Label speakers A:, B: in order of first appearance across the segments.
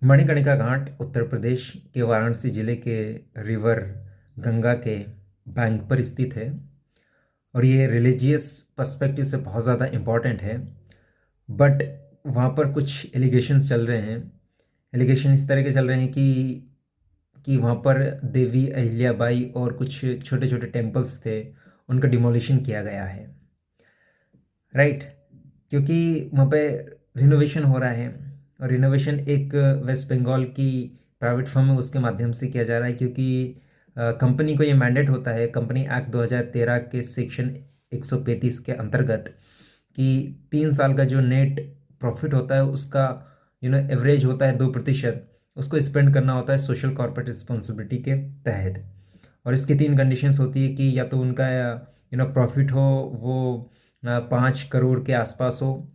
A: मणिकर्णिका घाट उत्तर प्रदेश के वाराणसी जिले के रिवर गंगा के बैंक पर स्थित है और ये रिलीजियस पर्सपेक्टिव से बहुत ज़्यादा इम्पॉर्टेंट है। बट वहाँ पर कुछ एलिगेशंस चल रहे हैं। एलिगेशन इस तरह के चल रहे हैं कि वहाँ पर देवी अहिल्याबाई और कुछ छोटे छोटे टेम्पल्स थे, उनका डिमोलिशन किया गया है, राइट। क्योंकि वहाँ पे रिनोवेशन हो रहा है और रिनोवेशन एक वेस्ट बंगाल की प्राइवेट फर्म है, उसके माध्यम से किया जा रहा है। क्योंकि कंपनी को ये मैंडेट होता है कंपनी एक्ट 2013 के सेक्शन 135 के अंतर्गत कि 3 साल का जो नेट प्रॉफिट होता है उसका एवरेज होता है 2%, उसको स्पेंड करना होता है सोशल कॉर्पोरेट रिस्पॉन्सिबिलिटी के तहत। और इसकी 3 कंडीशंस होती है कि या तो उनका प्रॉफिट हो वो 5 करोड़ के आसपास हो,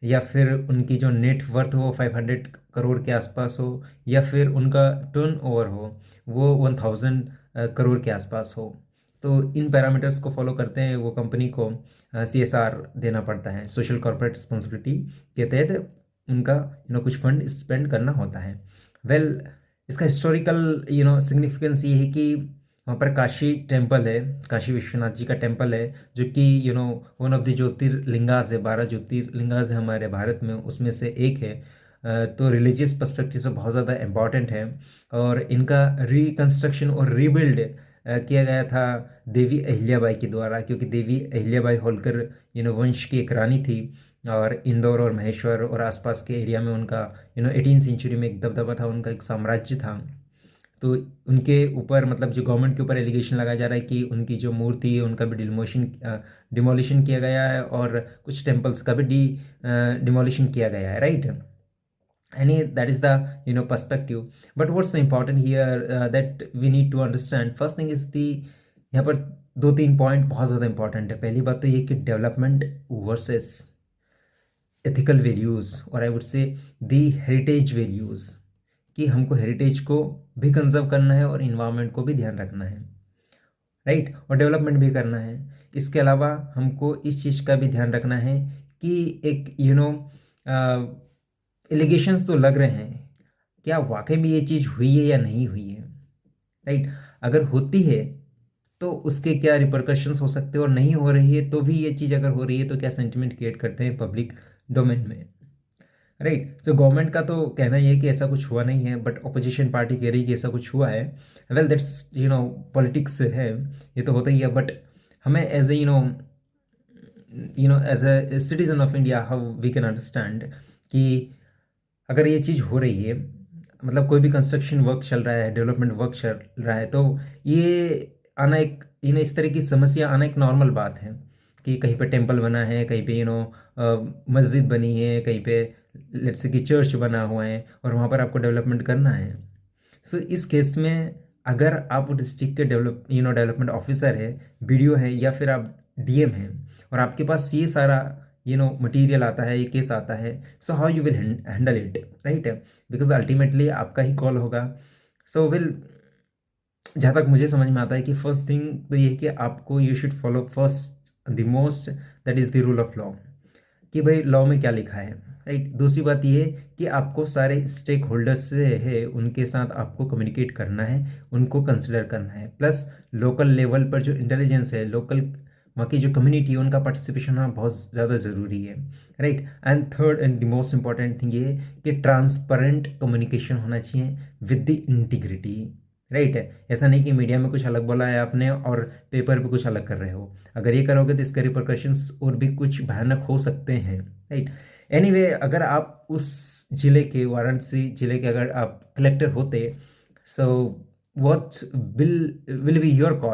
A: या फिर उनकी जो नेट वर्थ हो 500 करोड़ के आसपास हो, या फिर उनका टर्न ओवर हो वो 1000 करोड़ के आसपास हो। तो इन पैरामीटर्स को फॉलो करते हैं वो कंपनी को CSR देना पड़ता है, सोशल कॉर्पोरेट रिस्पॉन्सिबिलिटी के तहत उनका कुछ फंड स्पेंड करना होता है। वेल इसका हिस्टोरिकल सिग्निफिकेंस ये है कि वहाँ पर काशी टेम्पल है, काशी विश्वनाथ जी का टेम्पल है, जो कि वन ऑफ द ज्योतिर्लिंगास है, 12 ज्योतिर्लिंगास है हमारे भारत में, उसमें से एक है। तो रिलीजियस पर्सपेक्टिव से बहुत ज़्यादा इम्पॉर्टेंट है। और इनका रिकंस्ट्रक्शन और रीबिल्ड किया गया था देवी अहिल्याबाई के द्वारा, क्योंकि देवी अहिल्याबाई होलकर वंश की एक रानी थी। और इंदौर और महेश्वर और आसपास के एरिया में उनका 18 सेंचुरी में एक दबदबा था, उनका एक साम्राज्य था। तो उनके ऊपर मतलब जो गवर्नमेंट के ऊपर एलिगेशन लगाया जा रहा है कि उनकी जो मूर्ति है उनका भी डिमोलिशन किया गया है और कुछ टेम्पल्स का भी डिमोलिशन किया गया है, right. any that is the perspective. But what's important here that we need to understand, first thing is the यहाँ पर 2-3 पॉइंट बहुत ज़्यादा इंपॉर्टेंट है। पहली बात तो ये कि डेवलपमेंट वर्सेस एथिकल वैल्यूज़, और I would say the heritage values, कि हमको हेरिटेज को भी कंजर्व करना है और इन्वायरमेंट को भी ध्यान रखना है, राइट, और डेवलपमेंट भी करना है। इसके अलावा हमको इस चीज़ का भी ध्यान रखना है कि एक एलिगेशंस तो लग रहे हैं, क्या वाकई में ये चीज़ हुई है या नहीं हुई है, राइट। अगर होती है तो उसके क्या रिपरकशंस हो सकते हैं, और नहीं हो रही है तो भी ये चीज़ अगर हो रही है तो क्या सेंटिमेंट क्रिएट करते हैं पब्लिक डोमेन में, राइट। तो गवर्नमेंट का तो कहना ये है कि ऐसा कुछ हुआ नहीं है, बट अपोजिशन पार्टी कह रही है कि ऐसा कुछ हुआ है। वेल दैट्स पॉलिटिक्स है, ये तो होता ही है। बट हमें as a as a citizen of India how we can understand कि अगर ये चीज़ हो रही है, मतलब कोई भी कंस्ट्रक्शन वर्क चल रहा है, डेवलपमेंट वर्क चल रहा है, तो ये आना एक इस तरह की समस्या आना एक नॉर्मल बात है कि कहीं पे टेम्पल बना है, कहीं पे मस्जिद बनी है, कहीं पे लेट्स से कि चर्च बना हुआ है और वहाँ पर आपको डेवलपमेंट करना है। सो इस केस में अगर आप डिस्ट्रिक्ट के डेवलपमेंट ऑफिसर है, BDO है, या फिर आप DM हैं और आपके पास ये सारा मटेरियल आता है, ये केस आता है, so how you will handle it, right. Because ultimately आपका ही कॉल होगा। सो विल जहाँ तक मुझे समझ में आता है कि फर्स्ट थिंग तो ये है कि आपको you should follow first the most, that is the rule of law, कि भाई लॉ में क्या लिखा है, राइट। दूसरी बात ये है कि आपको सारे स्टेक होल्डर्स से है उनके साथ आपको कम्युनिकेट करना है, उनको कंसिडर करना है, प्लस लोकल लेवल पर जो इंटेलिजेंस है, लोकल वहाँ की जो कम्युनिटी है उनका पार्टिसिपेशन होना बहुत ज़्यादा ज़रूरी है, right. And third and the most important thing ये है कि ट्रांसपेरेंट कम्युनिकेशन होना चाहिए विद द इंटीग्रिटी, राइट है। ऐसा नहीं कि मीडिया में कुछ अलग बोला है आपने और पेपर पे कुछ अलग कर रहे हो। अगर ये करोगे तो इसके रिपरकशंस और भी कुछ भयानक हो सकते हैं, राइट। एनीवे अगर आप उस जिले के वाराणसी जिले के अगर आप कलेक्टर होते, so what will be your call.